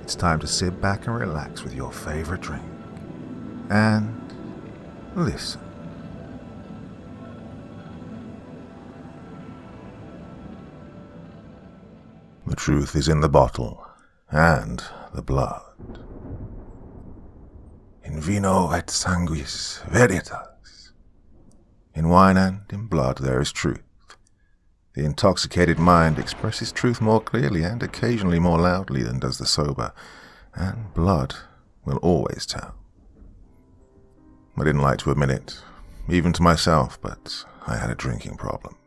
it's time to sit back and relax with your favorite drink. And listen. The truth is in the bottle and the blood. In vino et sanguis veritas. In wine and in blood there is truth. The intoxicated mind expresses truth more clearly and occasionally more loudly than does the sober, and blood will always tell. I didn't like to admit it, even to myself, but I had a drinking problem.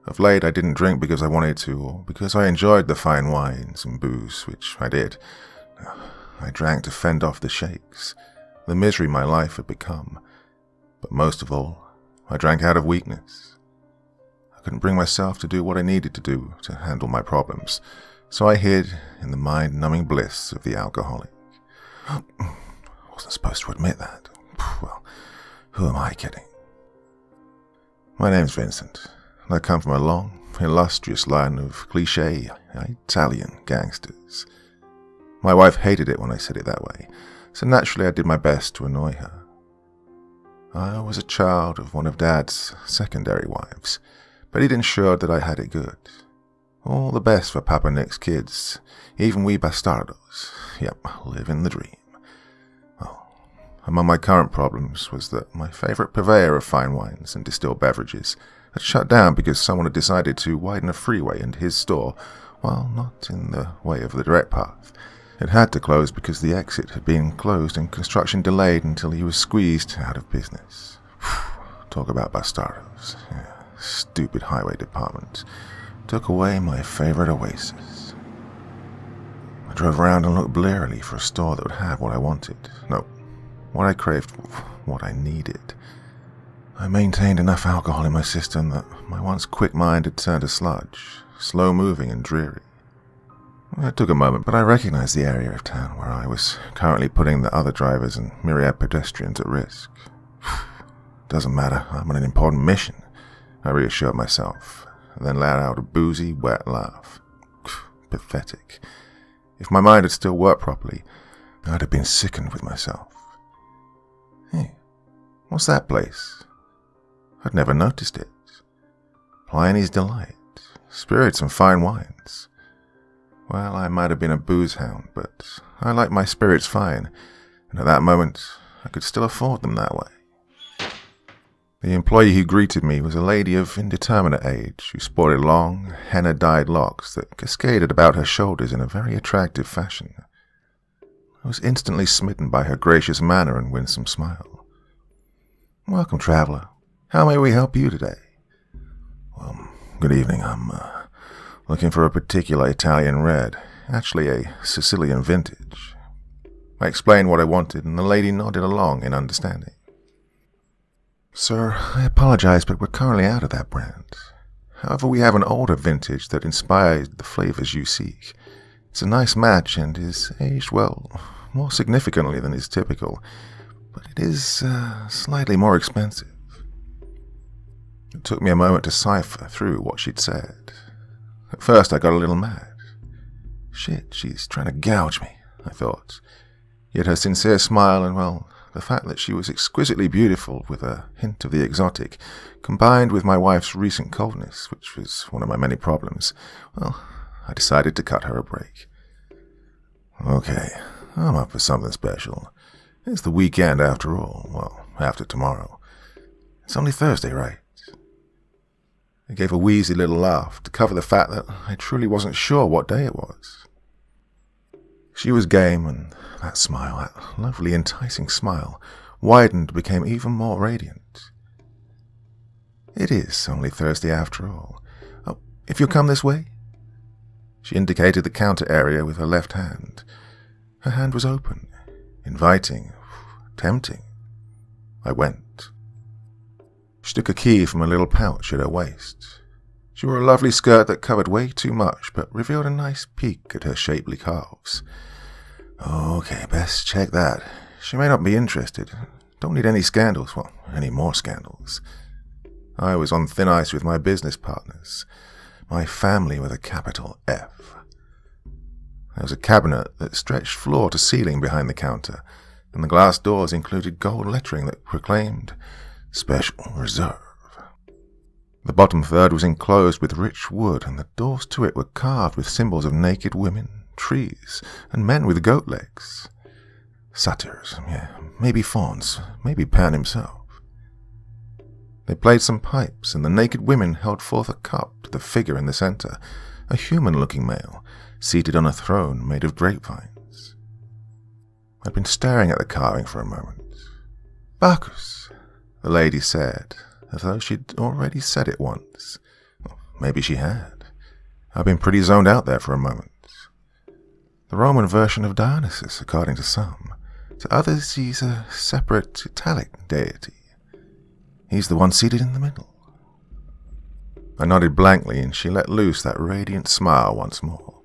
Of late, I didn't drink because I wanted to, or because I enjoyed the fine wines and booze, which I did. I drank to fend off the shakes, the misery my life had become. But most of all, I drank out of weakness. I couldn't bring myself to do what I needed to do to handle my problems, so I hid in the mind-numbing bliss of the alcoholic. I wasn't supposed to admit that. Well, who am I kidding? My name's Vincent, and I come from a long, illustrious line of cliché Italian gangsters. My wife hated it when I said it that way, so naturally I did my best to annoy her. I was a child of one of Dad's secondary wives, but he'd ensured that I had it good. All the best for Papa Nick's kids, even we bastardos. Yep, living the dream. Well, among my current problems was that my favourite purveyor of fine wines and distilled beverages had shut down because someone had decided to widen a freeway into his store, while not in the way of the direct path. It had to close because the exit had been closed and construction delayed until he was squeezed out of business. Talk about bastardos. Yeah. Stupid highway department took away my favorite oasis. I drove around and looked blearily for a store that would have what I wanted. No, what I craved, what I needed. I maintained enough alcohol in my system that my once quick mind had turned to sludge, slow-moving and dreary. It took a moment, but I recognized the area of town where I was currently putting the other drivers and myriad pedestrians at risk. Doesn't matter, I'm on an important mission, I reassured myself, and then let out a boozy, wet laugh. Pathetic. If my mind had still worked properly, I'd have been sickened with myself. Hey, what's that place? I'd never noticed it. Pliny's Delight. Spirits and fine wines. Well, I might have been a booze hound, but I liked my spirits fine, and at that moment, I could still afford them that way. The employee who greeted me was a lady of indeterminate age who sported long, henna-dyed locks that cascaded about her shoulders in a very attractive fashion. I was instantly smitten by her gracious manner and winsome smile. "Welcome, traveler. How may we help you today?" "Well, good evening. I'm looking for a particular Italian red, actually a Sicilian vintage." I explained what I wanted, and the lady nodded along in understanding. "Sir, I apologize, but we're currently out of that brand. However, we have an older vintage that inspired the flavors you seek. It's a nice match and is aged well, more significantly than is typical, but it is slightly more expensive." It took me a moment to cipher through what she'd said. At first, I got a little mad. Shit, she's trying to gouge me, I thought. Yet her sincere smile and, well, the fact that she was exquisitely beautiful with a hint of the exotic, combined with my wife's recent coldness, which was one of my many problems, well, I decided to cut her a break. "Okay, I'm up for something special. It's the weekend after all. Well, after tomorrow. It's only Thursday, right?" I gave a wheezy little laugh to cover the fact that I truly wasn't sure what day it was. She was game, and that smile, that lovely, enticing smile, widened and became even more radiant. "It is only Thursday after all. Oh, if you'll come this way." She indicated the counter area with her left hand. Her hand was open, inviting, tempting. I went. She took a key from a little pouch at her waist. She wore a lovely skirt that covered way too much, but revealed a nice peek at her shapely calves. Okay, best check that. She may not be interested. Don't need any scandals, well, any more scandals. I was on thin ice with my business partners, my family with a capital F. There was a cabinet that stretched floor to ceiling behind the counter, and the glass doors included gold lettering that proclaimed Special Reserve. The bottom third was enclosed with rich wood, and the doors to it were carved with symbols of naked women, trees, and men with goat legs. Satyrs, maybe fauns, maybe Pan himself. They played some pipes, and the naked women held forth a cup to the figure in the center, a human-looking male, seated on a throne made of grapevines. I'd been staring at the carving for a moment. "Bacchus," the lady said, as though she'd already said it once. Maybe she had. I'd been pretty zoned out there for a moment. The Roman version of Dionysus, according to some. To others, he's a separate Italic deity. He's the one seated in the middle. I nodded blankly, and she let loose that radiant smile once more,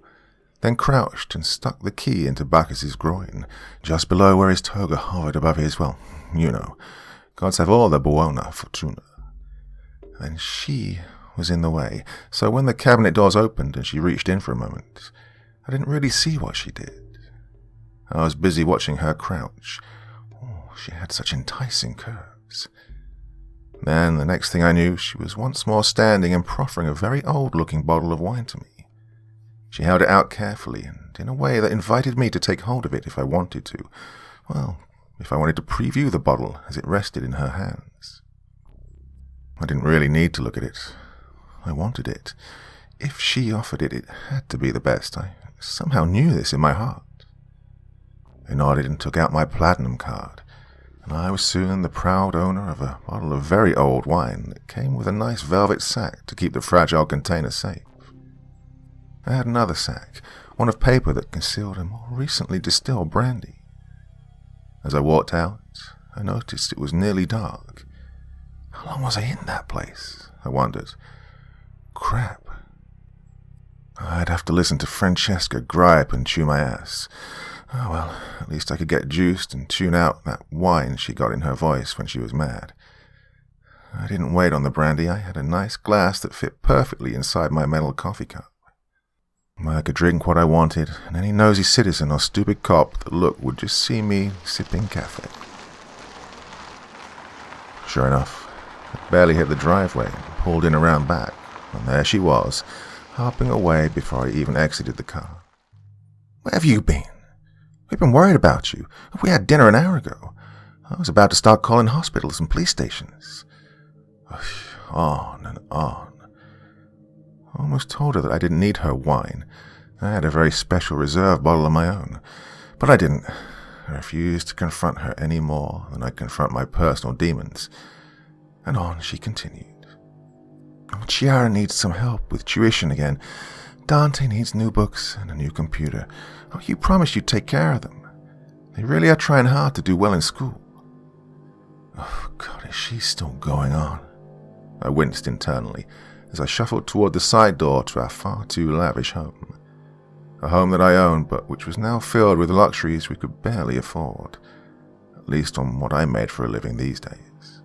then crouched and stuck the key into Bacchus's groin, just below where his toga hovered above his, gods have all the buona fortuna. And she was in the way, so when the cabinet doors opened and she reached in for a moment, I didn't really see what she did. I was busy watching her crouch. She had such enticing curves. Then, the next thing I knew, she was once more standing and proffering a very old-looking bottle of wine to me. She held it out carefully and in a way that invited me to take hold of it if I wanted to. If I wanted to preview the bottle as it rested in her hands. I didn't really need to look at it. I wanted it. If she offered it, it had to be the best. I somehow knew this in my heart. I nodded and took out my platinum card, and I was soon the proud owner of a bottle of very old wine that came with a nice velvet sack to keep the fragile container safe. I had another sack, one of paper that concealed a more recently distilled brandy. As I walked out, I noticed it was nearly dark. How long was I in that place? I wondered. Crap. I'd have to listen to Francesca gripe and chew my ass. At least I could get juiced and tune out that whine she got in her voice when she was mad. I didn't wait on the brandy. I had a nice glass that fit perfectly inside my metal coffee cup. I could drink what I wanted, and any nosy citizen or stupid cop that looked would just see me sipping cafe. Sure enough, I barely hit the driveway and pulled in around back, and there she was, hopping away before I even exited the car. "Where have you been? We've been worried about you. We had dinner an hour ago. I was about to start calling hospitals and police stations." On and on. I almost told her that I didn't need her wine. I had a very special reserve bottle of my own. But I didn't. I refused to confront her any more than I confront my personal demons. And on she continued. "Chiara needs some help with tuition again. Dante needs new books and a new computer. You promised you'd take care of them. They really are trying hard to do well in school." God, is she still going on? I winced internally as I shuffled toward the side door to our far too lavish home. A home that I owned, but which was now filled with luxuries we could barely afford, at least on what I made for a living these days.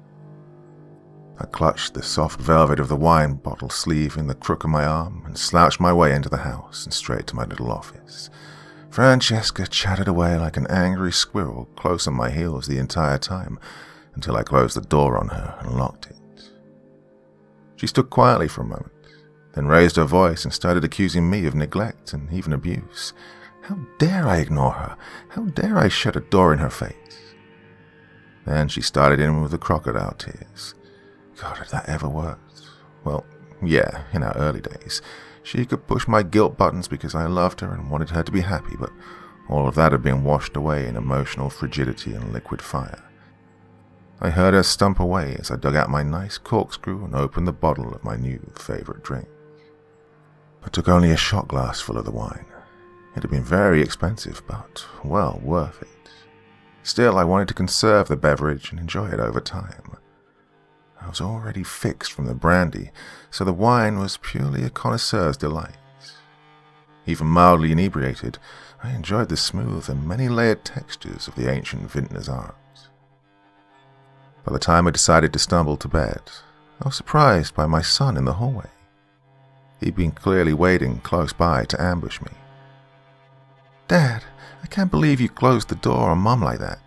I clutched the soft velvet of the wine bottle sleeve in the crook of my arm and slouched my way into the house and straight to my little office. Francesca chattered away like an angry squirrel close on my heels the entire time until I closed the door on her and locked it. She stood quietly for a moment, then raised her voice and started accusing me of neglect and even abuse. How dare I ignore her? How dare I shut a door in her face? Then she started in with the crocodile tears. God, had that ever worked? Well, yeah, in our early days. She could push my guilt buttons because I loved her and wanted her to be happy, but all of that had been washed away in emotional frigidity and liquid fire. I heard her stump away as I dug out my nice corkscrew and opened the bottle of my new favorite drink. I took only a shot glass full of the wine. It had been very expensive, but well worth it. Still, I wanted to conserve the beverage and enjoy it over time. I was already fixed from the brandy, so the wine was purely a connoisseur's delight. Even mildly inebriated, I enjoyed the smooth and many-layered textures of the ancient vintner's art. By the time I decided to stumble to bed, I was surprised by my son in the hallway. He'd been clearly waiting close by to ambush me. Dad, I can't believe you closed the door on Mom like that.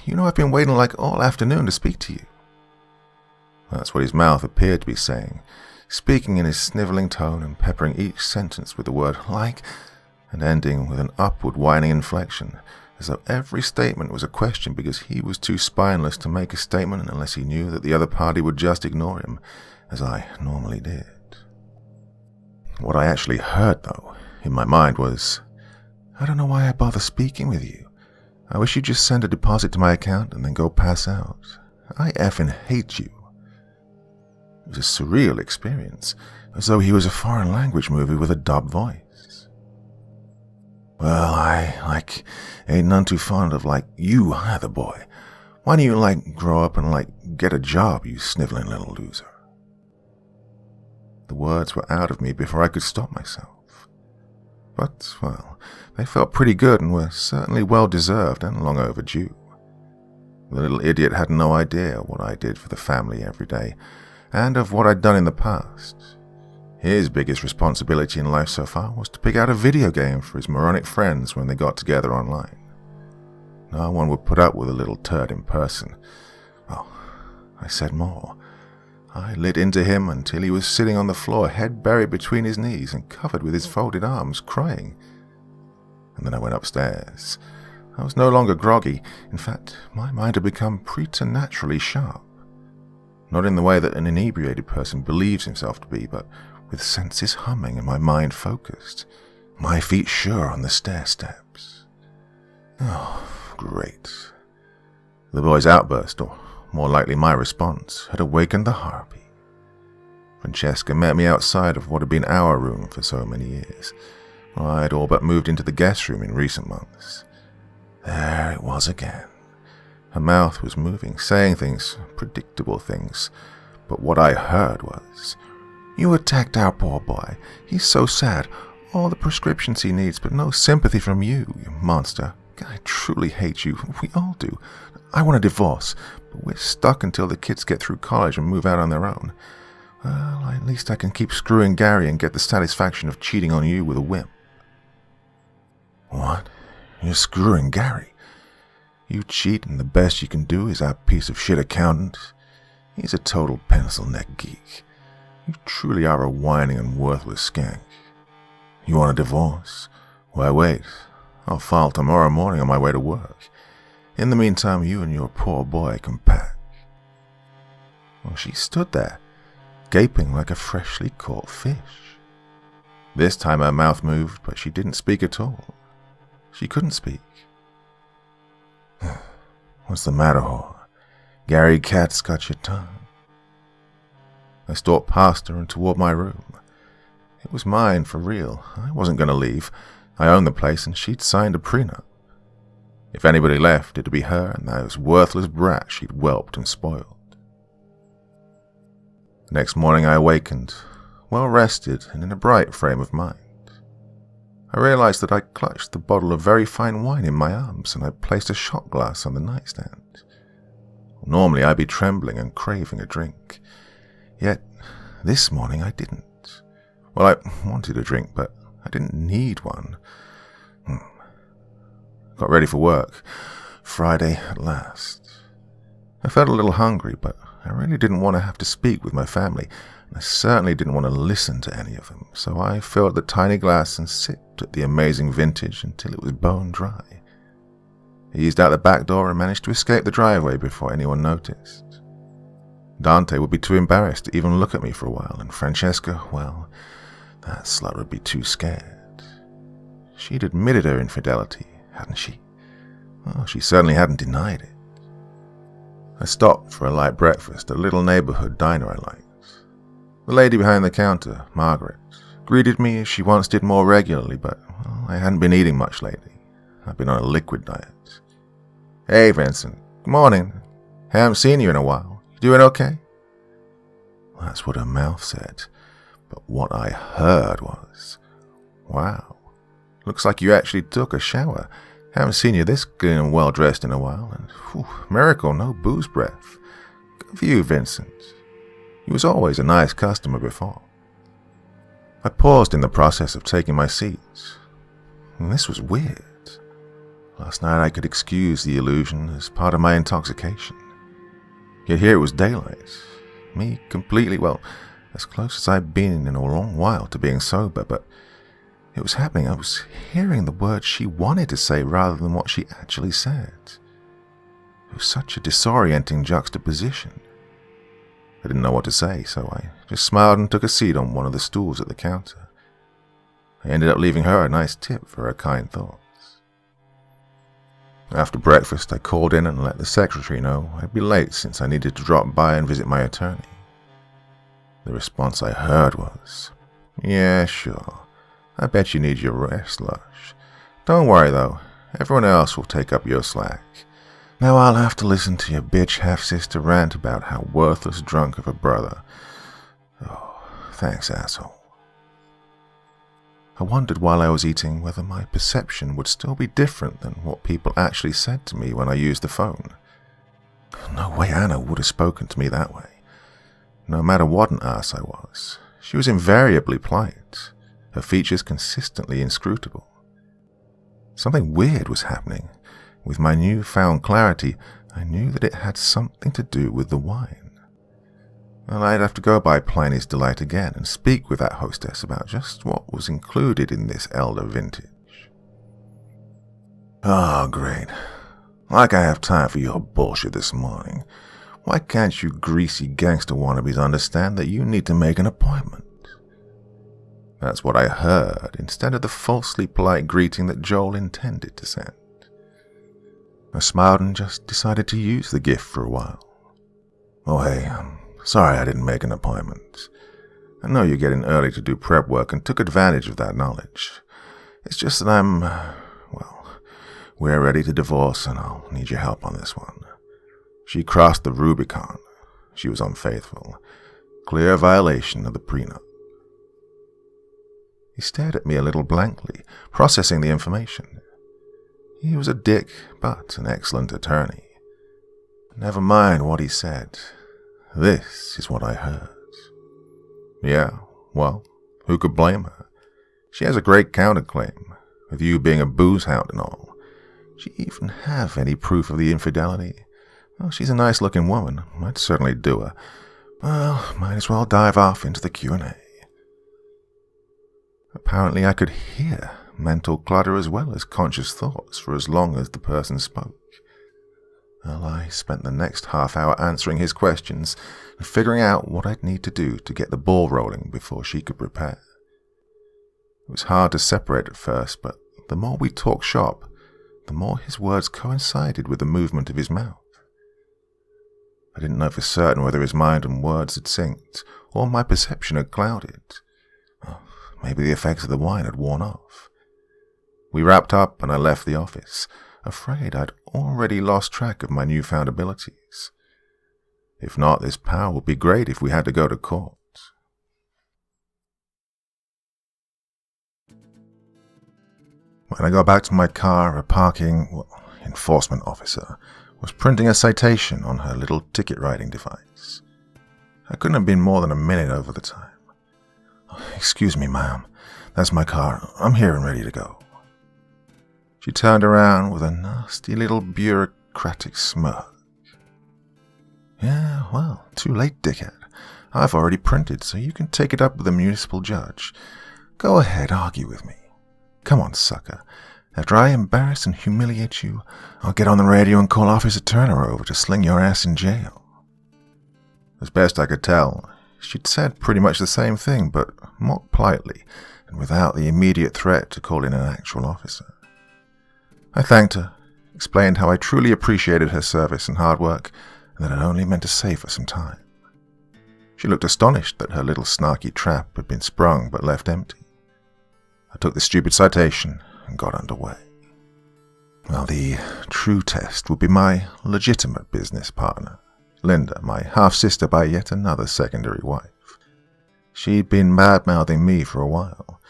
You know I've been waiting like all afternoon to speak to you. That's what his mouth appeared to be saying, speaking in his snivelling tone and peppering each sentence with the word like, and ending with an upward whining inflection, as though every statement was a question because he was too spineless to make a statement unless he knew that the other party would just ignore him, as I normally did. What I actually heard, though, in my mind was, I don't know why I bother speaking with you. I wish you'd just send a deposit to my account and then go pass out. I effing hate you. It was a surreal experience, as though he was a foreign language movie with a dubbed voice. Well, I, ain't none too fond of, you either, boy. Why don't you, grow up and, get a job, you sniveling little loser? The words were out of me before I could stop myself. But, well, they felt pretty good and were certainly well-deserved and long overdue. The little idiot had no idea what I did for the family every day, and of what I'd done in the past. His biggest responsibility in life so far was to pick out a video game for his moronic friends when they got together online. No one would put up with a little turd in person. Well, I said more. I lit into him until he was sitting on the floor, head buried between his knees and covered with his folded arms, crying. And then I went upstairs. I was no longer groggy. In fact, my mind had become preternaturally sharp. Not in the way that an inebriated person believes himself to be, but with senses humming and my mind focused, my feet sure on the stair steps. Oh, great. The boy's outburst, or more likely my response, had awakened the harpy. Francesca met me outside of what had been our room for so many years. I had all but moved into the guest room in recent months. There it was again. Her mouth was moving, saying things, predictable things, but what I heard was, "You attacked our poor boy. He's so sad. All the prescriptions he needs, but no sympathy from you, you monster. I truly hate you. We all do. I want a divorce, but we're stuck until the kids get through college and move out on their own. Well, at least I can keep screwing Gary and get the satisfaction of cheating on you with a whim." What? You're screwing Gary? You cheat and the best you can do is that piece of shit accountant? He's a total pencil-neck geek. You truly are a whining and worthless skank. You want a divorce? Why wait. I'll file tomorrow morning on my way to work. In the meantime, you and your poor boy can pack. Well, she stood there, gaping like a freshly caught fish. This time her mouth moved, but she didn't speak at all. She couldn't speak. What's the matter, whore? Gary Cat's got your tongue. I stalked past her and toward my room. It was mine for real. I wasn't going to leave. I owned the place and she'd signed a prenup. If anybody left, it'd be her and those worthless brats she'd whelped and spoiled. Next morning I awakened, well rested and in a bright frame of mind. I realized that I clutched the bottle of very fine wine in my arms and I placed a shot glass on the nightstand. Normally I'd be trembling and craving a drink. Yet, this morning I didn't. Well, I wanted a drink, but I didn't need one. Got ready for work. Friday at last. I felt a little hungry, but I really didn't want to have to speak with my family, and I certainly didn't want to listen to any of them, so I filled the tiny glass and sipped at the amazing vintage until it was bone dry. I eased out the back door and managed to escape the driveway before anyone noticed. Dante would be too embarrassed to even look at me for a while, and Francesca, well, that slut would be too scared. She'd admitted her infidelity, hadn't she? Well, she certainly hadn't denied it. I stopped for a light breakfast at a little neighborhood diner I liked. The lady behind the counter, Margaret, greeted me as she once did more regularly, but well, I hadn't been eating much lately. I've been on a liquid diet. "Hey, Vincent. Good morning. Haven't seen you in a while. You doing okay?" Well, that's what her mouth said, but what I heard was, "Wow, looks like you actually took a shower. Haven't seen you this clean and well-dressed in a while, and whew, miracle, no booze breath. Good for you, Vincent. You was always a nice customer before." I paused in the process of taking my seat. And this was weird. Last night I could excuse the illusion as part of my intoxication. Yet here it was daylight. Me completely, well, as close as I've been in a long while to being sober, but it was happening. I was hearing the words she wanted to say rather than what she actually said. It was such a disorienting juxtaposition. I didn't know what to say, so I just smiled and took a seat on one of the stools at the counter. I ended up leaving her a nice tip for her kind thoughts. After breakfast, I called in and let the secretary know I'd be late since I needed to drop by and visit my attorney. The response I heard was, "Yeah, sure. I bet you need your rest, Lush. Don't worry, though. Everyone else will take up your slack. Now I'll have to listen to your bitch half-sister rant about how worthless drunk of a brother. Oh, thanks, asshole." I wondered while I was eating whether my perception would still be different than what people actually said to me when I used the phone. No way Anna would have spoken to me that way. No matter what an ass I was, she was invariably polite, her features consistently inscrutable. Something weird was happening. With my newfound clarity, I knew that it had something to do with the wine. Well, I'd have to go by Pliny's Delight again and speak with that hostess about just what was included in this elder vintage. Oh, great. Like I have time for your bullshit this morning. Why can't you greasy gangster wannabes understand that you need to make an appointment? That's what I heard, instead of the falsely polite greeting that Joel intended to send. I smiled and just decided to use the gift for a while. Oh, hey, I'm sorry I didn't make an appointment. I know you're getting early to do prep work and took advantage of that knowledge. It's just that we're ready to divorce and I'll need your help on this one. She crossed the Rubicon. She was unfaithful. Clear violation of the prenup. He stared at me a little blankly, processing the information. He was a dick, but an excellent attorney. Never mind what he said. This is what I heard. Yeah, well, who could blame her? She has a great counterclaim, with you being a booze hound and all. She even have any proof of the infidelity? Well, she's a nice-looking woman. I'd certainly do her. Well, might as well dive off into the Q&A. Apparently I could hear mental clutter as well as conscious thoughts for as long as the person spoke. Well, I spent the next half hour answering his questions and figuring out what I'd need to do to get the ball rolling before she could prepare. It was hard to separate at first, but the more we talked shop, the more his words coincided with the movement of his mouth. I didn't know for certain whether his mind and words had synced, or my perception had clouded. Maybe the effects of the wine had worn off. We wrapped up and I left the office, afraid I'd already lost track of my newfound abilities. If not, this power would be great if we had to go to court. When I got back to my car, a parking enforcement officer was printing a citation on her little ticket writing device. I couldn't have been more than a minute over the time. "Excuse me, ma'am. That's my car. I'm here and ready to go." She turned around with a nasty little bureaucratic smirk. "Yeah, well, too late, dickhead. I've already printed, so you can take it up with the municipal judge. Go ahead, argue with me. Come on, sucker. After I embarrass and humiliate you, I'll get on the radio and call Officer Turner over to sling your ass in jail." As best I could tell, she'd said pretty much the same thing, but more politely, and without the immediate threat to call in an actual officer. I thanked her, explained how I truly appreciated her service and hard work, and that it only meant to save her some time. She looked astonished that her little snarky trap had been sprung but left empty. I took the stupid citation and got underway. Well, the true test would be my legitimate business partner, Linda, my half-sister by yet another secondary wife. She'd been bad-mouthing me for a while,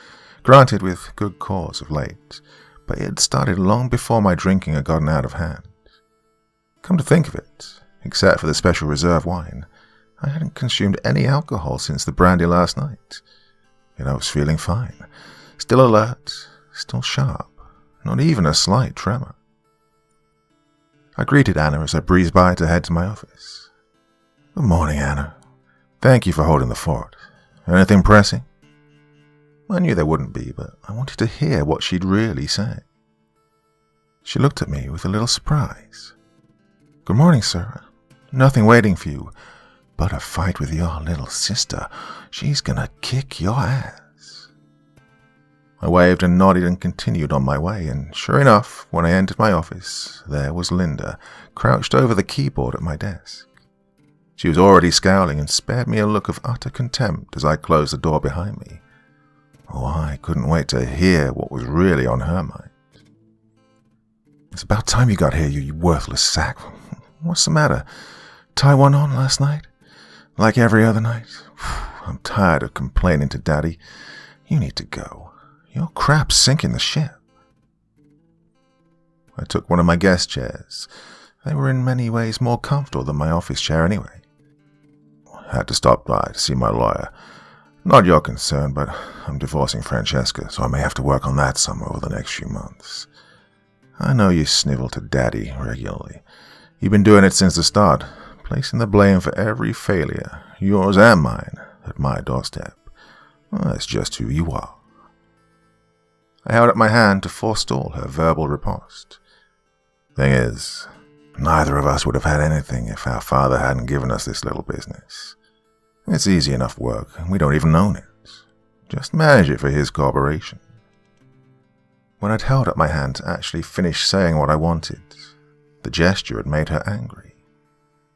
granted with good cause of late, but it had started long before my drinking had gotten out of hand. Come to think of it, except for the special reserve wine, I hadn't consumed any alcohol since the brandy last night. Yet I was feeling fine, still alert, still sharp, not even a slight tremor. I greeted Anna as I breezed by to head to my office. "Good morning, Anna. Thank you for holding the fort. Anything pressing?" I knew there wouldn't be, but I wanted to hear what she'd really say. She looked at me with a little surprise. "Good morning, sir. Nothing waiting for you, but a fight with your little sister. She's gonna kick your ass." I waved and nodded and continued on my way, and sure enough, when I entered my office, there was Linda, crouched over the keyboard at my desk. She was already scowling and spared me a look of utter contempt as I closed the door behind me. Oh, I couldn't wait to hear what was really on her mind. "It's about time you got here, you worthless sack. What's the matter? Tie one on last night? Like every other night? I'm tired of complaining to Daddy. You need to go. Your crap's sinking the ship." I took one of my guest chairs. They were in many ways more comfortable than my office chair anyway. I had to stop by to see my lawyer. Not your concern, but I'm divorcing Francesca, so I may have to work on that some over the next few months. I know you snivel to Daddy regularly. You've been doing it since the start, placing the blame for every failure, yours and mine, at my doorstep. Well, that's just who you are. I held up my hand to forestall her verbal riposte. Thing is, neither of us would have had anything if our father hadn't given us this little business. It's easy enough work, and we don't even own it. Just manage it for his corporation. When I'd held up my hand to actually finish saying what I wanted, the gesture had made her angry.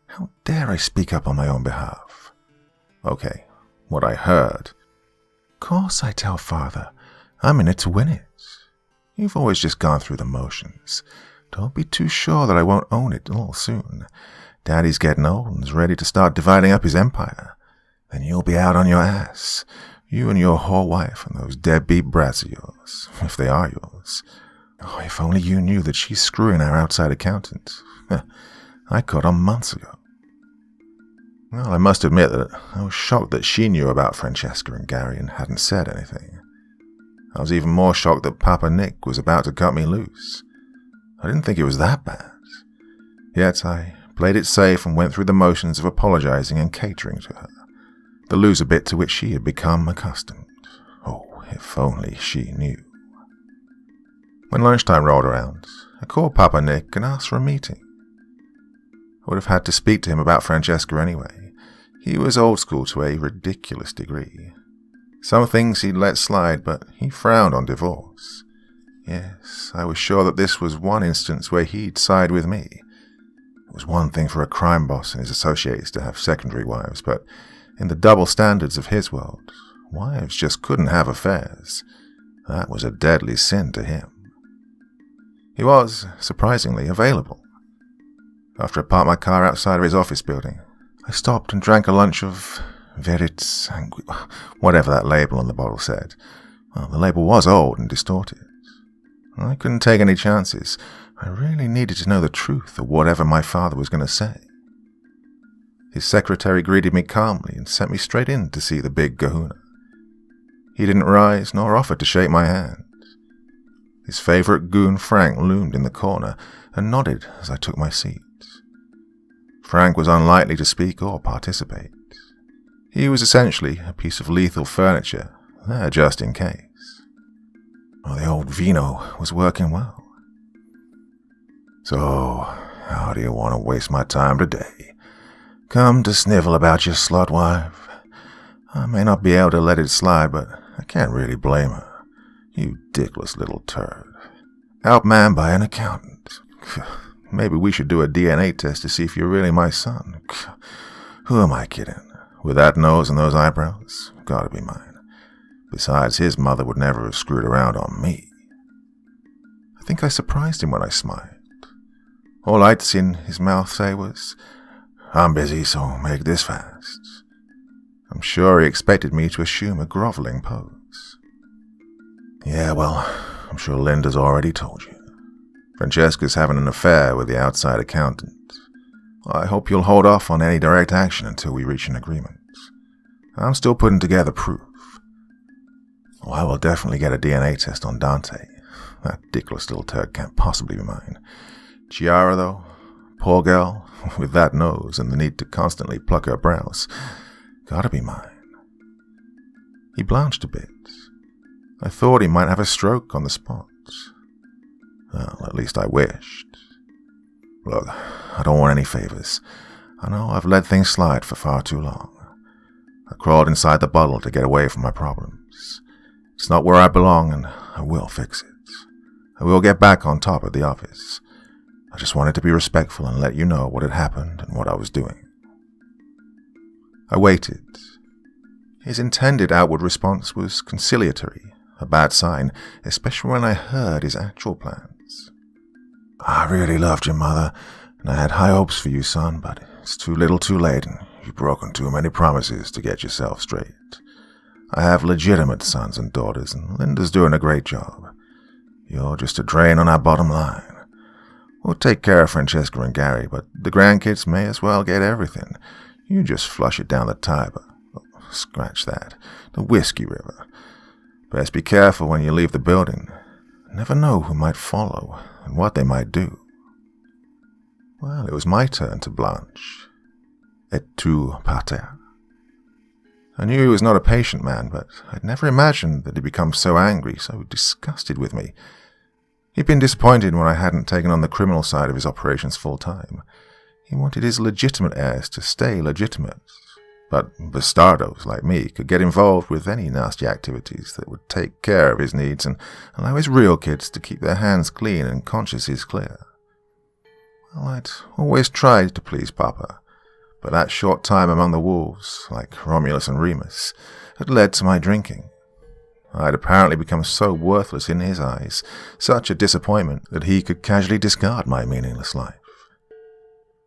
How dare I speak up on my own behalf? Okay, what I heard. "Course I tell Father. I'm in it to win it. You've always just gone through the motions. Don't be too sure that I won't own it all soon. Daddy's getting old and is ready to start dividing up his empire. Then you'll be out on your ass. You and your whore wife and those deadbeat brats of yours, if they are yours. Oh, if only you knew that she's screwing our outside accountant. I caught on months ago." Well, I must admit that I was shocked that she knew about Francesca and Gary and hadn't said anything. I was even more shocked that Papa Nick was about to cut me loose. I didn't think it was that bad. Yet I played it safe and went through the motions of apologizing and catering to her, the loser bit to which she had become accustomed. Oh, if only she knew. When lunchtime rolled around, I called Papa Nick and asked for a meeting. I would have had to speak to him about Francesca anyway. He was old school to a ridiculous degree. Some things he'd let slide, but he frowned on divorce. Yes, I was sure that this was one instance where he'd side with me. It was one thing for a crime boss and his associates to have secondary wives, but in the double standards of his world, wives just couldn't have affairs. That was a deadly sin to him. He was, surprisingly, available. After I parked my car outside of his office building, I stopped and drank a lunch of Verit Sanguis, whatever that label on the bottle said. Well, the label was old and distorted. I couldn't take any chances. I really needed to know the truth of whatever my father was going to say. His secretary greeted me calmly and sent me straight in to see the big kahuna. He didn't rise nor offer to shake my hand. His favorite goon Frank loomed in the corner and nodded as I took my seat. Frank was unlikely to speak or participate. He was essentially a piece of lethal furniture, there just in case. Well, the old vino was working well. "So, how do you want to waste my time today? Come to snivel about your slut wife? I may not be able to let it slide, but I can't really blame her. You dickless little turd. Outmanned by an accountant. Maybe we should do a DNA test to see if you're really my son. Who am I kidding? With that nose and those eyebrows? Gotta be mine. Besides, his mother would never have screwed around on me." I think I surprised him when I smiled. All I'd seen his mouth say was, "I'm busy, so make this fast." I'm sure he expected me to assume a groveling pose. "Yeah, well, I'm sure Linda's already told you. Francesca's having an affair with the outside accountant. I hope you'll hold off on any direct action until we reach an agreement. I'm still putting together proof. Oh, I will definitely get a DNA test on Dante. That dickless little turd can't possibly be mine. Chiara, though, poor girl, with that nose and the need to constantly pluck her brows, gotta be mine. He blanched a bit. I thought he might have a stroke on the spot. Well, at least I wished. Look, I don't want any favors. I know I've let things slide for far too long. I crawled inside the bottle to get away from my problems. It's not where I belong, and I will fix it. I will get back on top of the office. I just wanted to be respectful and let you know what had happened and what I was doing. I waited. His intended outward response was conciliatory, a bad sign, especially when I heard his actual plans. I really loved your mother, and I had high hopes for you, son, but it's too little too late, and you've broken too many promises to get yourself straight. I have legitimate sons and daughters, and Linda's doing a great job. You're just a drain on our bottom line. We'll take care of Francesca and Gary, but the grandkids may as well get everything. You just flush it down the Tiber. Oh, scratch that. The Whiskey River. Best be careful when you leave the building. Never know who might follow and what they might do. Well, it was my turn to blanch. Et tu, pater. I knew he was not a patient man, but I'd never imagined that he'd become so angry, so disgusted with me. He'd been disappointed when I hadn't taken on the criminal side of his operations full time. He wanted his legitimate heirs to stay legitimate. But bastardos like me could get involved with any nasty activities that would take care of his needs and allow his real kids to keep their hands clean and consciences clear. Well, I'd always tried to please Papa, but that short time among the wolves, like Romulus and Remus, had led to my drinking. I had apparently become so worthless in his eyes, such a disappointment, that he could casually discard my meaningless life.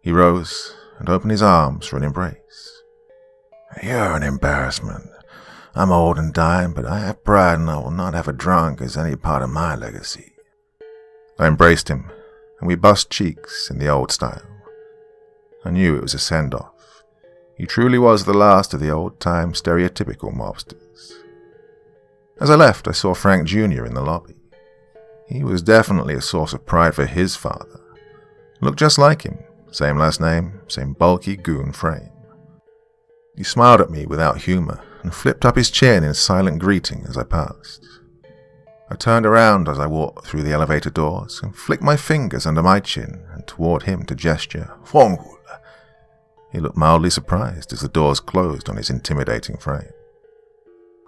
He rose and opened his arms for an embrace. You're an embarrassment. I'm old and dying, but I have pride and I will not have a drunk as any part of my legacy. I embraced him, and we bussed cheeks in the old style. I knew it was a send-off. He truly was the last of the old-time stereotypical mobsters. As I left, I saw Frank Jr. in the lobby. He was definitely a source of pride for his father. Looked just like him, same last name, same bulky goon frame. He smiled at me without humor and flipped up his chin in silent greeting as I passed. I turned around as I walked through the elevator doors and flicked my fingers under my chin and toward him to gesture, Fongul. He looked mildly surprised as the doors closed on his intimidating frame.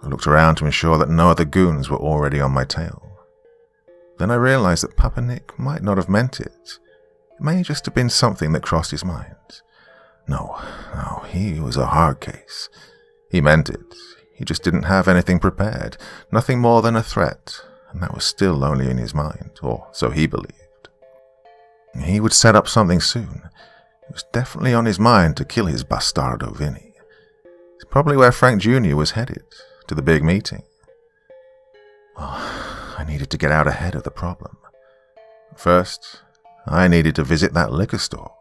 I looked around to ensure that no other goons were already on my tail. Then I realized that Papa Nick might not have meant it. It may just have been something that crossed his mind. No, he was a hard case. He meant it. He just didn't have anything prepared, nothing more than a threat, and that was still only in his mind, or so he believed. He would set up something soon. It was definitely on his mind to kill his bastardo Vinny. It's probably where Frank Jr. was headed, to the big meeting. Well, I needed to get out ahead of the problem. First, I needed to visit that liquor store.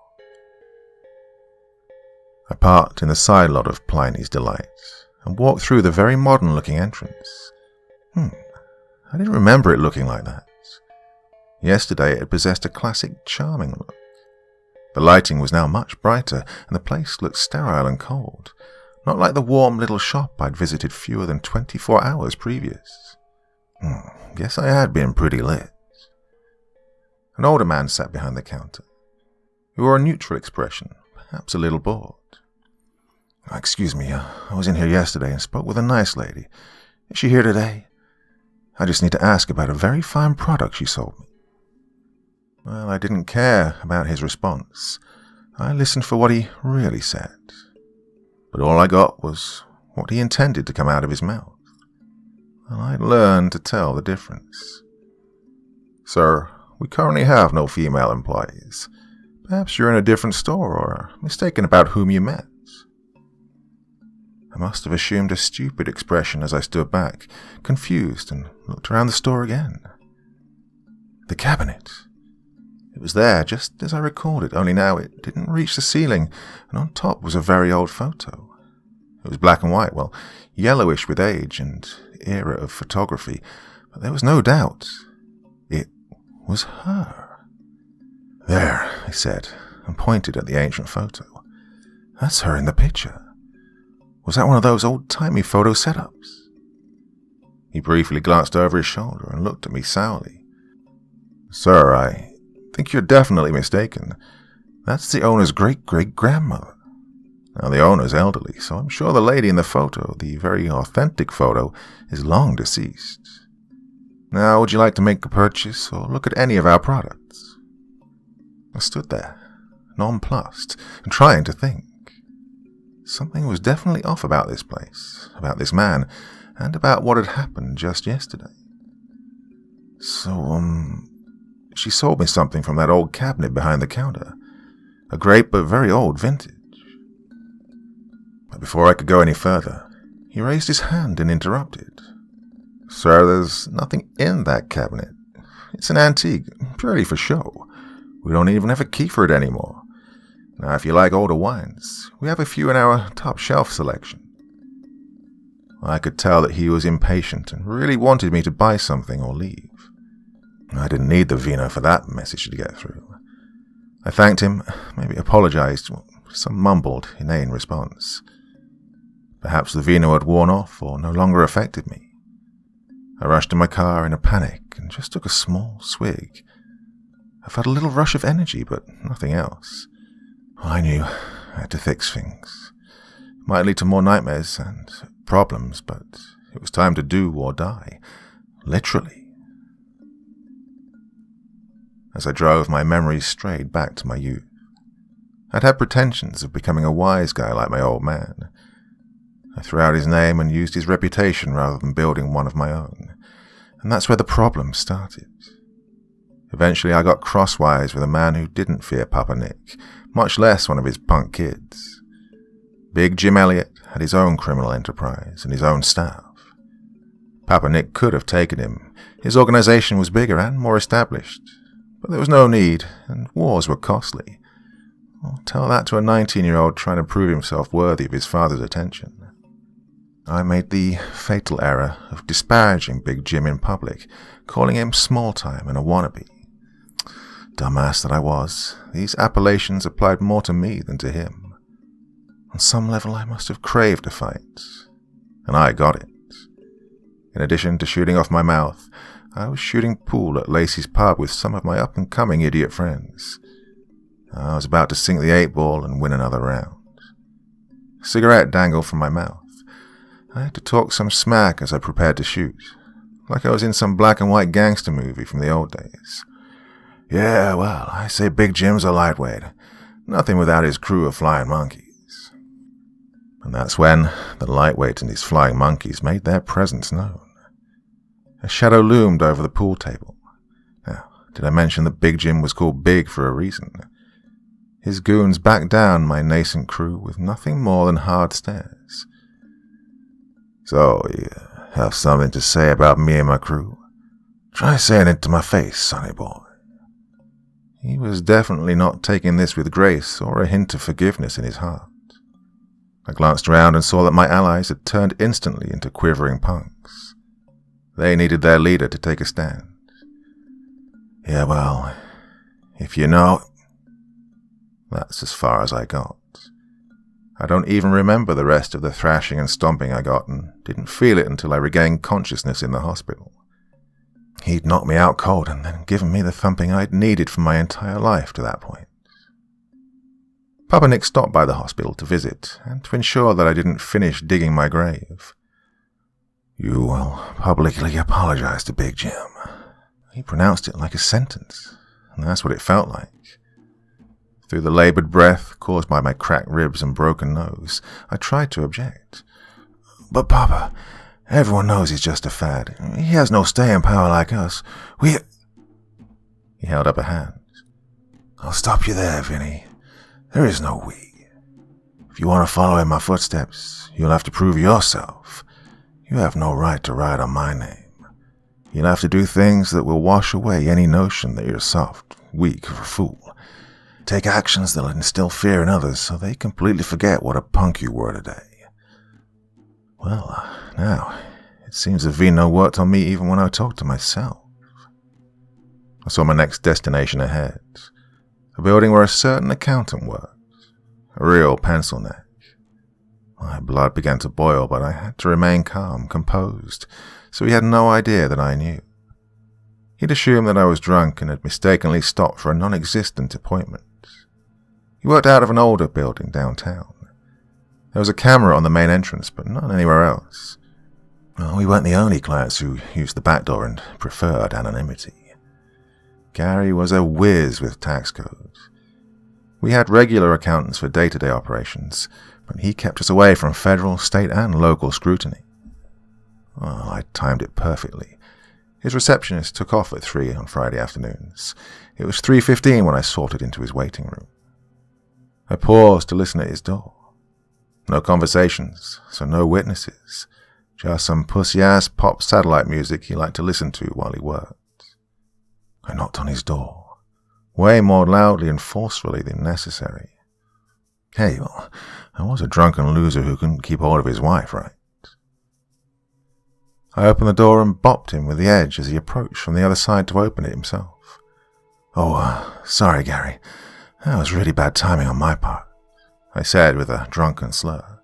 I parked in the side lot of Pliny's Delight and walked through the very modern-looking entrance. I didn't remember it looking like that. Yesterday it possessed a classic, charming look. The lighting was now much brighter, and the place looked sterile and cold, not like the warm little shop I'd visited fewer than 24 hours previous. Guess I had been pretty lit. An older man sat behind the counter. He wore a neutral expression, perhaps a little bored. Excuse me, I was in here yesterday and spoke with a nice lady. Is she here today? I just need to ask about a very fine product she sold me. Well, I didn't care about his response. I listened for what he really said. But all I got was what he intended to come out of his mouth. And I'd learned to tell the difference. Sir, we currently have no female employees. Perhaps you're in a different store or are mistaken about whom you met. I must have assumed a stupid expression as I stood back, confused, and looked around the store again. The cabinet. It was there, just as I recalled it, only now it didn't reach the ceiling, and on top was a very old photo. It was black and white, well, yellowish with age and era of photography, but there was no doubt. It was her. "There," he said, and pointed at the ancient photo. "That's her in the picture. Was that one of those old-timey photo setups?" He briefly glanced over his shoulder and looked at me sourly. "Sir, I think you're definitely mistaken. That's the owner's great-great-grandmother. Now, the owner's elderly, so I'm sure the lady in the photo, the very authentic photo, is long deceased. Now, would you like to make a purchase or look at any of our products?" I stood there, nonplussed, and trying to think. Something was definitely off about this place, about this man, and about what had happened just yesterday. So, she sold me something from that old cabinet behind the counter. A great but very old vintage. But before I could go any further, he raised his hand and interrupted. "Sir, there's nothing in that cabinet. It's an antique, purely for show. We don't even have a key for it anymore. Now, if you like older wines, we have a few in our top shelf selection." I could tell that he was impatient and really wanted me to buy something or leave. I didn't need the vino for that message to get through. I thanked him, maybe apologized, some mumbled, inane response. Perhaps the vino had worn off or no longer affected me. I rushed to my car in a panic and just took a small swig. I felt a little rush of energy, but nothing else. I knew I had to fix things. It might lead to more nightmares and problems, but it was time to do or die. Literally. As I drove, my memories strayed back to my youth. I'd had pretensions of becoming a wise guy like my old man. I threw out his name and used his reputation rather than building one of my own. And that's where the problem started. Eventually I got crosswise with a man who didn't fear Papa Nick, much less one of his punk kids. Big Jim Elliot had his own criminal enterprise and his own staff. Papa Nick could have taken him. His organization was bigger and more established. But there was no need, and wars were costly. Well, tell that to a 19-year-old trying to prove himself worthy of his father's attention. I made the fatal error of disparaging Big Jim in public, calling him small-time and a wannabe. Dumbass that I was, these appellations applied more to me than to him. On some level I must have craved a fight, and I got it. In addition to shooting off my mouth, I was shooting pool at Lacey's pub with some of my up-and-coming idiot friends. I was about to sink the 8-ball and win another round. A cigarette dangled from my mouth. I had to talk some smack as I prepared to shoot, like I was in some black-and-white gangster movie from the old days. "Yeah, well, I say Big Jim's a lightweight. Nothing without his crew of flying monkeys." And that's when the lightweight and his flying monkeys made their presence known. A shadow loomed over the pool table. Now, did I mention that Big Jim was called Big for a reason? His goons backed down my nascent crew with nothing more than hard stares. "So, you have something to say about me and my crew? Try saying it to my face, sonny boy." He was definitely not taking this with grace or a hint of forgiveness in his heart. I glanced around and saw that my allies had turned instantly into quivering punks. They needed their leader to take a stand. "Yeah, well, if you know..." That's as far as I got. I don't even remember the rest of the thrashing and stomping I got, and didn't feel it until I regained consciousness in the hospital. He'd knocked me out cold and then given me the thumping I'd needed for my entire life to that point. Papa Nick stopped by the hospital to visit, and to ensure that I didn't finish digging my grave. "You will publicly apologize to Big Jim." He pronounced it like a sentence, and that's what it felt like. Through the labored breath caused by my cracked ribs and broken nose, I tried to object. "But Papa, everyone knows he's just a fad. He has no staying power like us. He held up a hand. "I'll stop you there, Vinny. There is no we. If you want to follow in my footsteps, you'll have to prove yourself. You have no right to ride on my name. You'll have to do things that will wash away any notion that you're soft, weak, or a fool. Take actions that'll instill fear in others so they completely forget what a punk you were today." Well, now, it seems the vino worked on me even when I talked to myself. I saw my next destination ahead, a building where a certain accountant worked, a real pencil neck. My blood began to boil, but I had to remain calm, composed, so he had no idea that I knew. He'd assumed that I was drunk and had mistakenly stopped for a non-existent appointment. He worked out of an older building downtown. There was a camera on the main entrance, but none anywhere else. Well, we weren't the only clients who used the back door and preferred anonymity. Gary was a whiz with tax codes. We had regular accountants for day-to-day operations, but he kept us away from federal, state, and local scrutiny. Well, I timed it perfectly. His receptionist took off at 3 on Friday afternoons. It was 3:15 when I sauntered into his waiting room. I paused to listen at his door. No conversations, so no witnesses. Just some pussy-ass pop satellite music he liked to listen to while he worked. I knocked on his door, way more loudly and forcefully than necessary. Hey, well, I was a drunken loser who couldn't keep hold of his wife, right? I opened the door and bopped him with the edge as he approached from the other side to open it himself. Sorry, Gary. That was really bad timing on my part, I said with a drunken slur.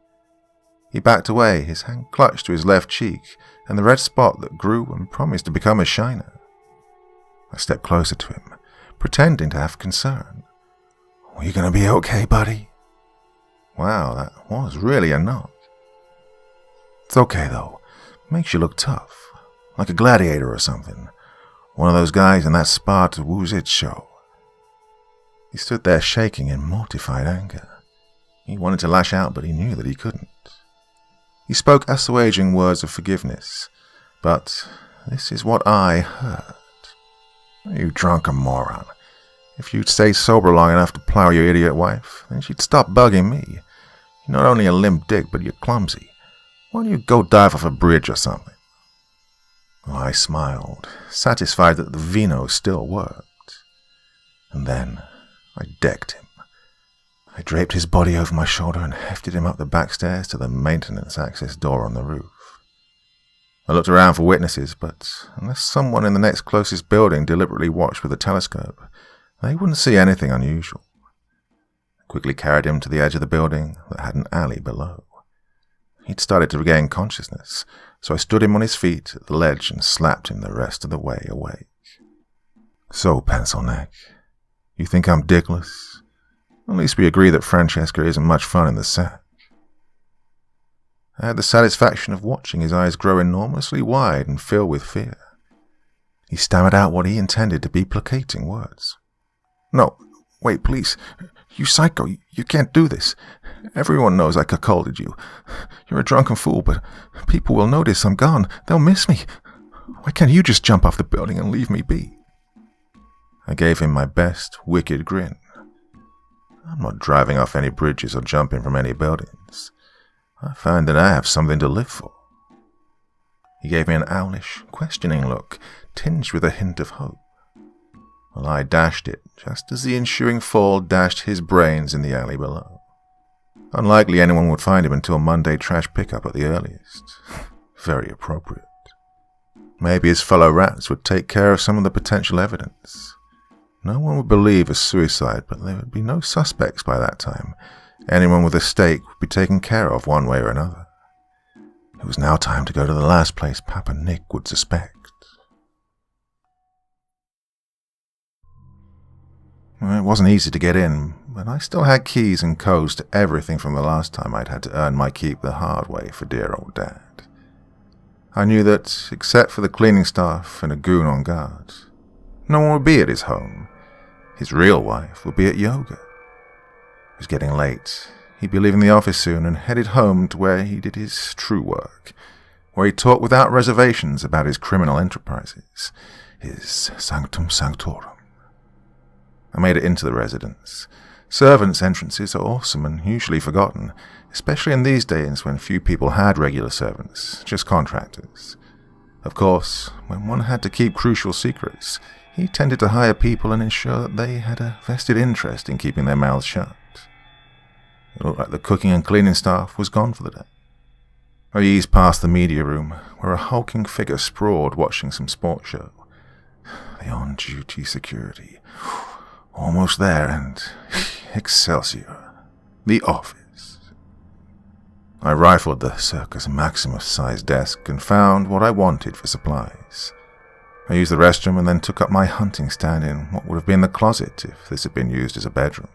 He backed away, his hand clutched to his left cheek, and the red spot that grew and promised to become a shiner. I stepped closer to him, pretending to have concern. Are you going to be okay, buddy? Wow, that was really a knock. It's okay, though. Makes you look tough, like a gladiator or something. One of those guys in that Sparta Woo's It show. He stood there shaking in mortified anger. He wanted to lash out, but he knew that he couldn't. He spoke assuaging words of forgiveness, but this is what I heard. You drunken moron. If you'd stay sober long enough to plow your idiot wife, then she'd stop bugging me. You're not only a limp dick, but you're clumsy. Why don't you go dive off a bridge or something? Well, I smiled, satisfied that the vino still worked. And then I decked him. I draped his body over my shoulder and hefted him up the back stairs to the maintenance access door on the roof. I looked around for witnesses, but unless someone in the next closest building deliberately watched with a telescope, they wouldn't see anything unusual. I quickly carried him to the edge of the building that had an alley below. He'd started to regain consciousness, so I stood him on his feet at the ledge and slapped him the rest of the way awake. So, Pencil Neck, you think I'm dickless? At least we agree that Francesca isn't much fun in the sack. I had the satisfaction of watching his eyes grow enormously wide and fill with fear. He stammered out what he intended to be placating words. No, wait, please. You psycho, you can't do this. Everyone knows I cuckolded you. You're a drunken fool, but people will notice I'm gone. They'll miss me. Why can't you just jump off the building and leave me be? I gave him my best wicked grin. I'm not driving off any bridges or jumping from any buildings. I find that I have something to live for. He gave me an owlish, questioning look, tinged with a hint of hope. Well, I dashed it, just as the ensuing fall dashed his brains in the alley below. Unlikely anyone would find him until Monday trash pickup at the earliest. Very appropriate. Maybe his fellow rats would take care of some of the potential evidence. No one would believe a suicide, but there would be no suspects by that time. Anyone with a stake would be taken care of one way or another. It was now time to go to the last place Papa Nick would suspect. It wasn't easy to get in, but I still had keys and codes to everything from the last time I'd had to earn my keep the hard way for dear old Dad. I knew that, except for the cleaning staff and a goon on guard, no one would be at his home. His real wife would be at yoga. It was getting late. He'd be leaving the office soon and headed home to where he did his true work, where he talked without reservations about his criminal enterprises, his sanctum sanctorum. I made it into the residence. Servants' entrances are awesome and usually forgotten, especially in these days when few people had regular servants, just contractors. Of course, when one had to keep crucial secrets, he tended to hire people and ensure that they had a vested interest in keeping their mouths shut. It looked like the cooking and cleaning staff was gone for the day. I eased past the media room, where a hulking figure sprawled watching some sports show. The on-duty security. Almost there, and Excelsior. The office. I rifled the Circus Maximus-sized desk and found what I wanted for supplies. I used the restroom and then took up my hunting stand in what would have been the closet if this had been used as a bedroom.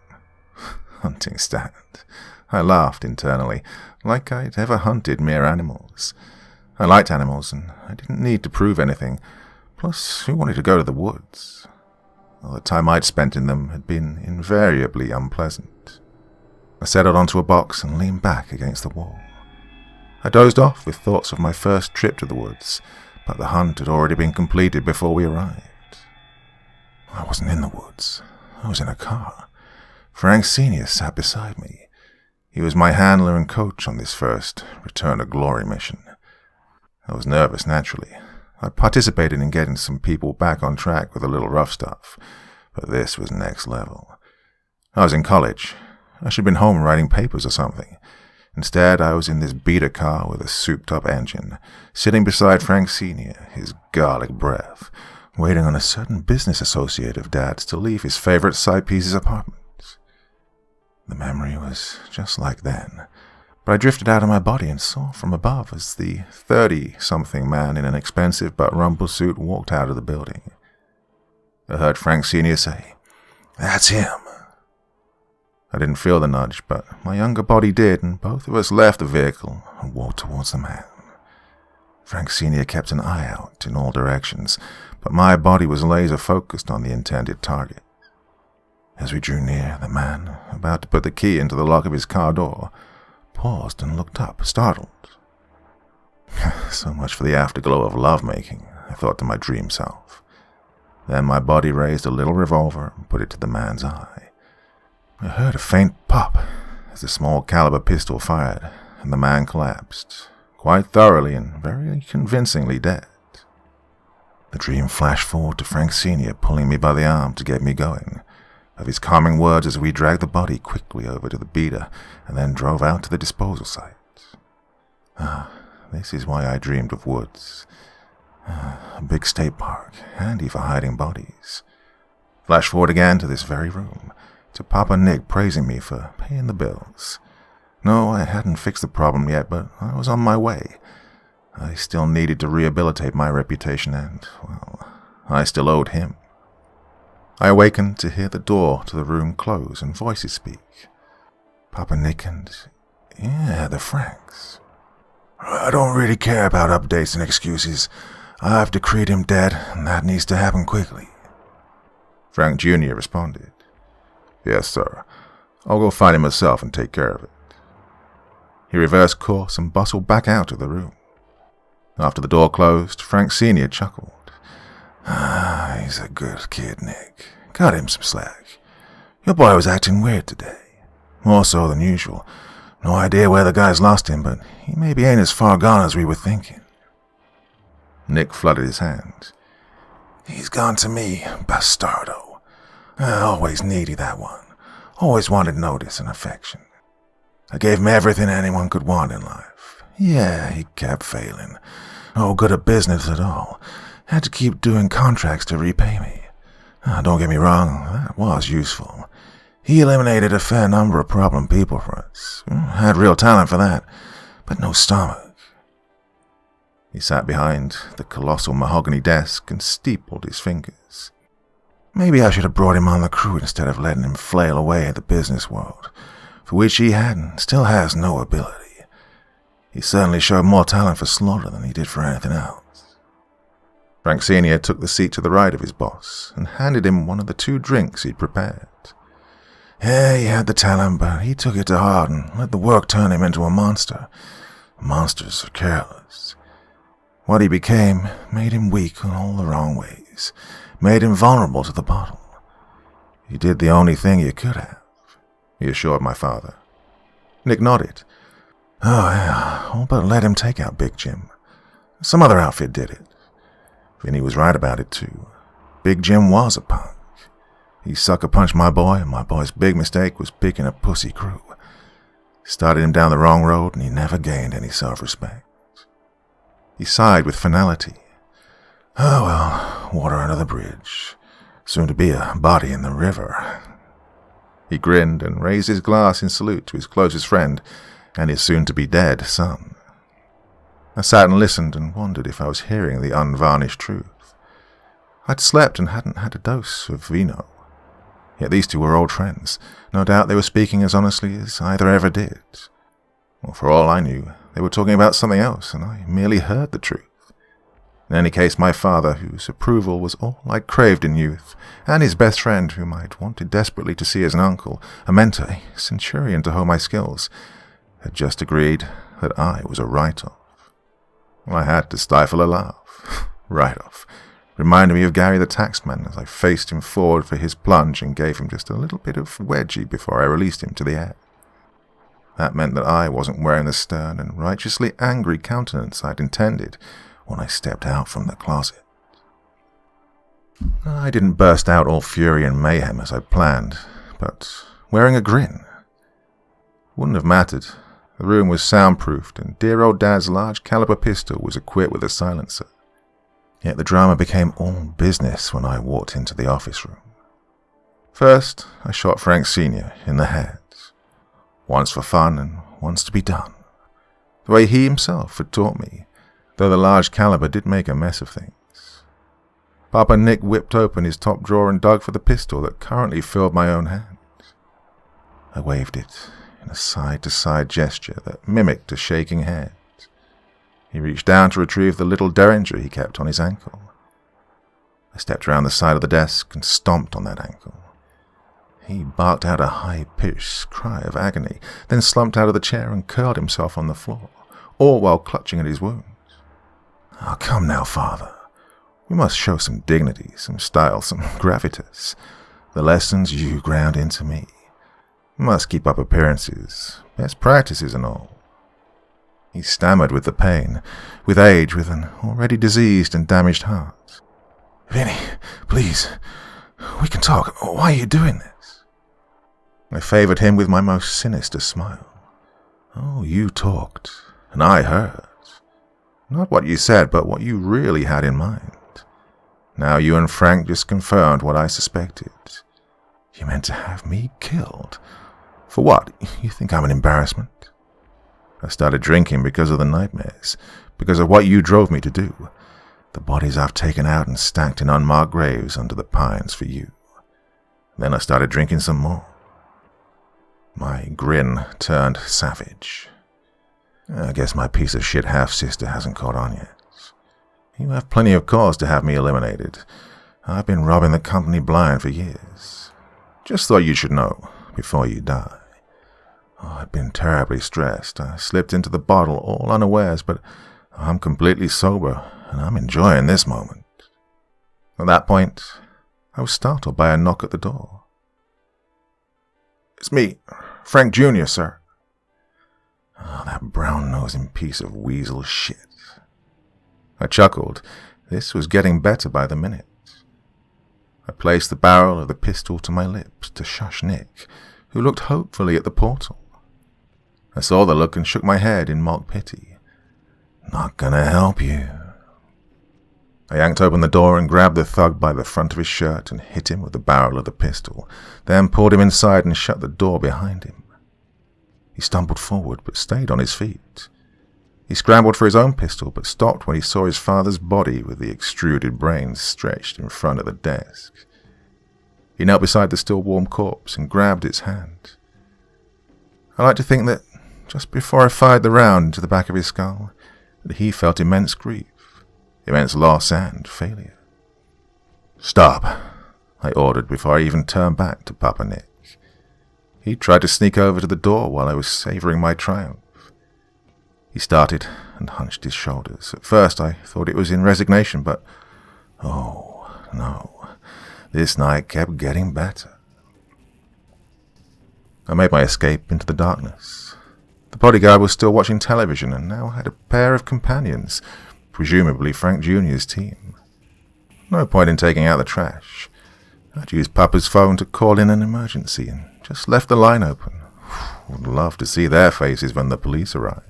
Hunting stand. I laughed internally, like I'd ever hunted mere animals. I liked animals, and I didn't need to prove anything. Plus, who wanted to go to the woods? Well, the time I'd spent in them had been invariably unpleasant. I settled onto a box and leaned back against the wall. I dozed off with thoughts of my first trip to the woods, but the hunt had already been completed before we arrived. I wasn't in the woods. I was in a car. Frank Sr. sat beside me. He was my handler and coach on this first return to glory mission. I was nervous, naturally. I participated in getting some people back on track with a little rough stuff, but this was next level. I was in college. I should have been home writing papers or something. Instead, I was in this beater car with a souped-up engine, sitting beside Frank Sr., his garlic breath, waiting on a certain business associate of Dad's to leave his favorite side-piece's apartment. The memory was just like then, but I drifted out of my body and saw from above as the 30-something man in an expensive but rumpled suit walked out of the building. I heard Frank Sr. say, "That's him." I didn't feel the nudge, but my younger body did, and both of us left the vehicle and walked towards the man. Frank Sr. kept an eye out in all directions, but my body was laser-focused on the intended target. As we drew near, the man, about to put the key into the lock of his car door, paused and looked up, startled. So much for the afterglow of lovemaking, I thought to my dream self. Then my body raised a little revolver and put it to the man's eye. I heard a faint pop as the small-caliber pistol fired, and the man collapsed, quite thoroughly and very convincingly dead. The dream flashed forward to Frank Sr. pulling me by the arm to get me going, of his calming words as we dragged the body quickly over to the beater and then drove out to the disposal site. This is why I dreamed of woods. A big state park, handy for hiding bodies. Flash forward again to this very room, to Papa Nick praising me for paying the bills. No, I hadn't fixed the problem yet, but I was on my way. I still needed to rehabilitate my reputation and, well, I still owed him. I awakened to hear the door to the room close and voices speak. Papa Nick and, the Franks. "I don't really care about updates and excuses. I've decreed him dead, and that needs to happen quickly." Frank Jr. responded. "Yes, sir. I'll go find him myself and take care of it." He reversed course and bustled back out of the room. After the door closed, Frank Sr. chuckled. He's a good kid, Nick. Cut him some slack. Your boy was acting weird today. More so than usual. No idea where the guy's lost him, but he maybe ain't as far gone as we were thinking." Nick flooded his hands. "He's gone to me, bastardo. Always needy, that one. Always wanted notice and affection. I gave him everything anyone could want in life. Yeah, he kept failing. No good at business at all. Had to keep doing contracts to repay me. Don't get me wrong, that was useful. He eliminated a fair number of problem people for us. Had real talent for that, but no stomach." He sat behind the colossal mahogany desk and steepled his fingers. "Maybe I should have brought him on the crew instead of letting him flail away at the business world, for which he had and still has no ability. He certainly showed more talent for slaughter than he did for anything else." Frank Sr. took the seat to the right of his boss and handed him one of the 2 drinks he'd prepared. Yeah, he had the talent, but he took it to heart and let the work turn him into a monster. Monsters are careless. What he became made him weak in all the wrong ways, made him vulnerable to the bottle. "You did the only thing you could have," he assured my father. Nick nodded. "Oh, yeah, all but let him take out Big Jim. Some other outfit did it. Vinny was right about it, too. Big Jim was a punk. He sucker-punched my boy, and my boy's big mistake was picking a pussy crew. Started him down the wrong road, and he never gained any self-respect." He sighed with finality. Oh well, water under the bridge. Soon to be a body in the river. He grinned and raised his glass in salute to his closest friend and his soon-to-be-dead son. I sat and listened and wondered if I was hearing the unvarnished truth. I'd slept and hadn't had a dose of vino. Yet these two were old friends. No doubt they were speaking as honestly as either ever did. Well, for all I knew, they were talking about something else, and I merely heard the truth. In any case, my father, whose approval was all I'd craved in youth, and his best friend, whom I'd wanted desperately to see as an uncle, a mentor, a centurion to hone my skills, had just agreed that I was a write-off. I had to stifle a laugh. Write-off. Reminded me of Gary the taxman as I faced him forward for his plunge and gave him just a little bit of wedgie before I released him to the air. That meant that I wasn't wearing the stern and righteously angry countenance I'd intended when I stepped out from the closet. I didn't burst out all fury and mayhem as I'd planned, but wearing a grin. Wouldn't have mattered. The room was soundproofed, and dear old Dad's large caliber pistol was equipped with a silencer. Yet the drama became all business when I walked into the office room. First, I shot Frank Sr. in the head. Once for fun and once to be done. The way he himself had taught me, though the large caliber did make a mess of things. Papa Nick whipped open his top drawer and dug for the pistol that currently filled my own hand. I waved it in a side-to-side gesture that mimicked a shaking hand. He reached down to retrieve the little derringer he kept on his ankle. I stepped around the side of the desk and stomped on that ankle. He barked out a high-pitched cry of agony, then slumped out of the chair and curled himself on the floor, all while clutching at his wounds. Oh, come now, Father. We must show some dignity, some style, some gravitas. The lessons you ground into me. We must keep up appearances, best practices and all. He stammered with the pain, with age, with an already diseased and damaged heart. Vinny, please, we can talk. Why are you doing this? I favored him with my most sinister smile. Oh, you talked, and I heard. Not what you said, but what you really had in mind. Now you and Frank just confirmed what I suspected. You meant to have me killed. For what? You think I'm an embarrassment? I started drinking because of the nightmares, because of what you drove me to do. The bodies I've taken out and stacked in unmarked graves under the pines for you. Then I started drinking some more. My grin turned savage. I guess my piece of shit half-sister hasn't caught on yet. You have plenty of cause to have me eliminated. I've been robbing the company blind for years. Just thought you should know before you die. Oh, I'd been terribly stressed. I slipped into the bottle all unawares, but I'm completely sober, and I'm enjoying this moment. At that point, I was startled by a knock at the door. It's me, Frank Jr., sir. Oh, that brown-nosing piece of weasel shit. I chuckled. This was getting better by the minute. I placed the barrel of the pistol to my lips to shush Nick, who looked hopefully at the portal. I saw the look and shook my head in mock pity. Not gonna help you. I yanked open the door and grabbed the thug by the front of his shirt and hit him with the barrel of the pistol, then pulled him inside and shut the door behind him. He stumbled forward but stayed on his feet. He scrambled for his own pistol but stopped when he saw his father's body with the extruded brains stretched in front of the desk. He knelt beside the still warm corpse and grabbed its hand. I like to think that just before I fired the round into the back of his skull, that he felt immense grief, immense loss and failure. Stop, I ordered before I even turned back to Papa Nick. He tried to sneak over to the door while I was savoring my triumph. He started and hunched his shoulders. At first I thought it was in resignation, but oh no, this night kept getting better. I made my escape into the darkness. The bodyguard was still watching television and now had a pair of companions, presumably Frank Jr.'s team. No point in taking out the trash. I'd used Papa's phone to call in an emergency and just left the line open. Would love to see their faces when the police arrived.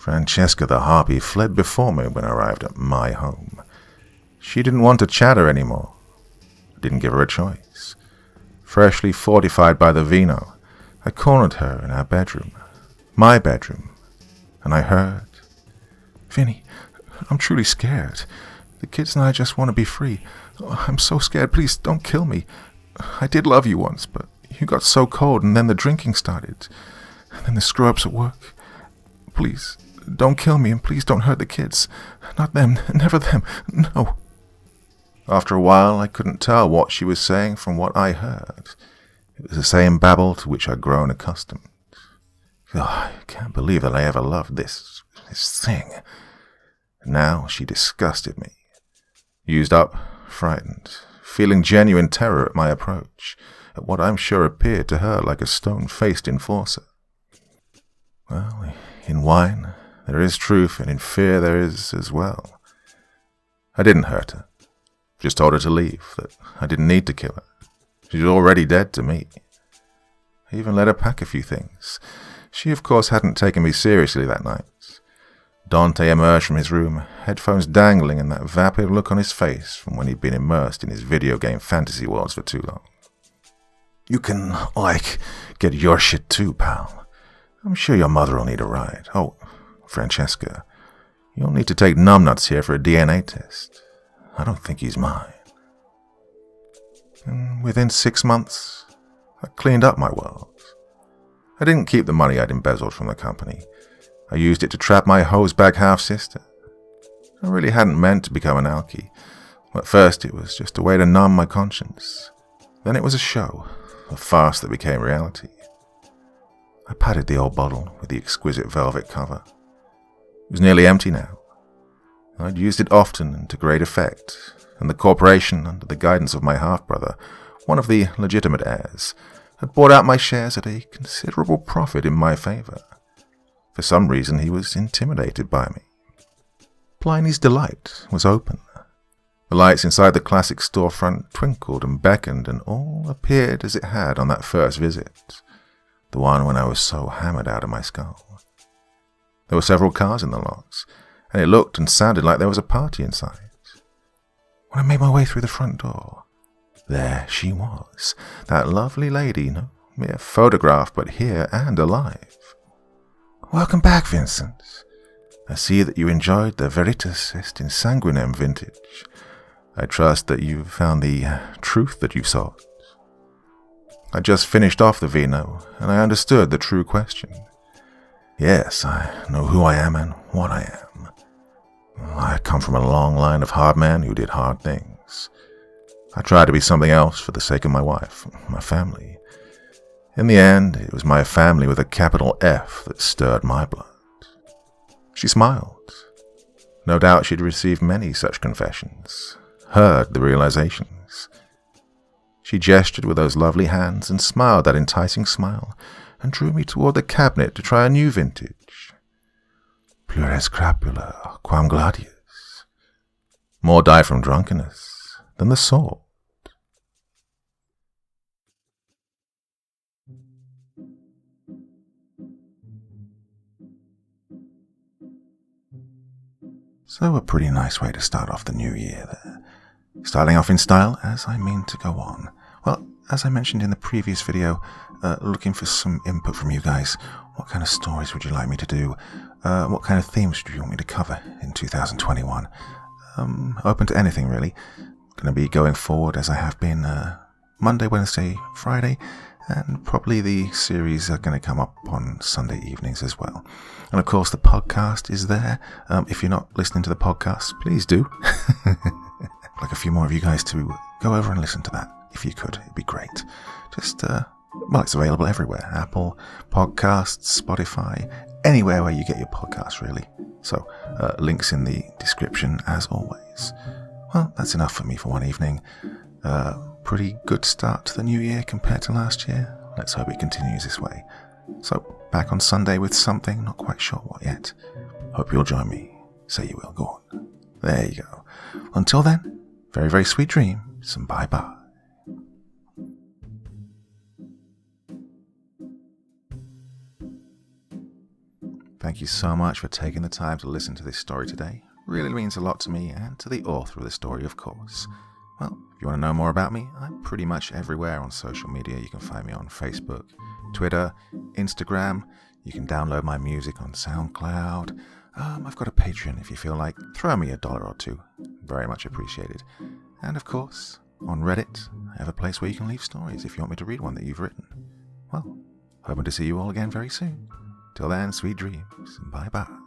Francesca the harpy fled before me when I arrived at my home. She didn't want to chatter anymore. I didn't give her a choice. Freshly fortified by the vino, I cornered her in our bedroom, my bedroom, and I heard, "Vinny, I'm truly scared. The kids and I just want to be free. I'm so scared. Please don't kill me. I did love you once, but you got so cold and then the drinking started. And then the screw-ups at work. Please, don't kill me and please don't hurt the kids. Not them. Never them. No." After a while, I couldn't tell what she was saying from what I heard. It was the same babble to which I'd grown accustomed. Oh, I can't believe that I ever loved this thing. Now she disgusted me. Used up, frightened, feeling genuine terror at my approach, at what I'm sure appeared to her like a stone-faced enforcer. Well, in wine there is truth, and in fear there is as well. I didn't hurt her. Just told her to leave, that I didn't need to kill her. She was already dead to me. I even let her pack a few things. She, of course, hadn't taken me seriously that night. Dante emerged from his room, headphones dangling and that vapid look on his face from when he'd been immersed in his video game fantasy worlds for too long. "You can, get your shit too, pal. I'm sure your mother will need a ride. Oh, Francesca, you'll need to take numbnuts here for a DNA test. I don't think he's mine." And within 6 months, I cleaned up my world. I didn't keep the money I'd embezzled from the company. I used it to trap my hosebag half-sister. I really hadn't meant to become an alkie. At first it was just a way to numb my conscience. Then it was a show, a farce that became reality. I patted the old bottle with the exquisite velvet cover. It was nearly empty now. I'd used it often and to great effect, and the corporation, under the guidance of my half-brother, one of the legitimate heirs, had bought out my shares at a considerable profit in my favor. For some reason he was intimidated by me. Pliny's Delight was open. The lights inside the classic storefront twinkled and beckoned, and all appeared as it had on that first visit, the one when I was so hammered out of my skull. There were several cars in the lots, and it looked and sounded like there was a party inside. When I made my way through the front door, there she was, that lovely lady, no mere photograph, but here and alive. "Welcome back, Vincent. I see that you enjoyed the Veritas est in Sanguinem vintage. I trust that you've found the truth that you sought." I just finished off the vino, and I understood the true question. Yes, I know who I am and what I am. I come from a long line of hard men who did hard things. I tried to be something else for the sake of my wife, my family. In the end, it was my family with a capital F that stirred my blood. She smiled. No doubt she'd received many such confessions, heard the realizations. She gestured with those lovely hands and smiled that enticing smile, and drew me toward the cabinet to try a new vintage. Plures crapula quam gladius. More die from drunkenness than the sword. So a pretty nice way to start off the new year there. Starting off in style, as I mean to go on. Well, as I mentioned in the previous video, looking for some input from you guys. What kind of stories would you like me to do? What kind of themes do you want me to cover in 2021? Open to anything, really. Going to be going forward as I have been Monday, Wednesday, Friday, and probably the series are going to come up on Sunday evenings as well. And of course the podcast is there. If you're not listening to the podcast, please do. I'd like a few more of you guys to go over and listen to that. If you could, it'd be great. Just, well, it's available everywhere. Apple Podcasts, Spotify, anywhere where you get your podcasts, really. So, links in the description as always. Well, that's enough for me for one evening. Pretty good start to the new year compared to last year. Let's hope it continues this way. So, back on Sunday with something, not quite sure what yet. Hope you'll join me. Say you will, go on. There you go. Until then, very, very sweet dreams, and bye-bye. Thank you so much for taking the time to listen to this story today. Really means a lot to me and to the author of the story, of course. Well, if you want to know more about me, I'm pretty much everywhere on social media. You can find me on Facebook, Twitter, Instagram. You can download my music on SoundCloud. I've got a Patreon if you feel like. Throw me $1 or $2. Very much appreciated. And of course, on Reddit, I have a place where you can leave stories if you want me to read one that you've written. Well, hoping to see you all again very soon. Till then, sweet dreams. Bye-bye.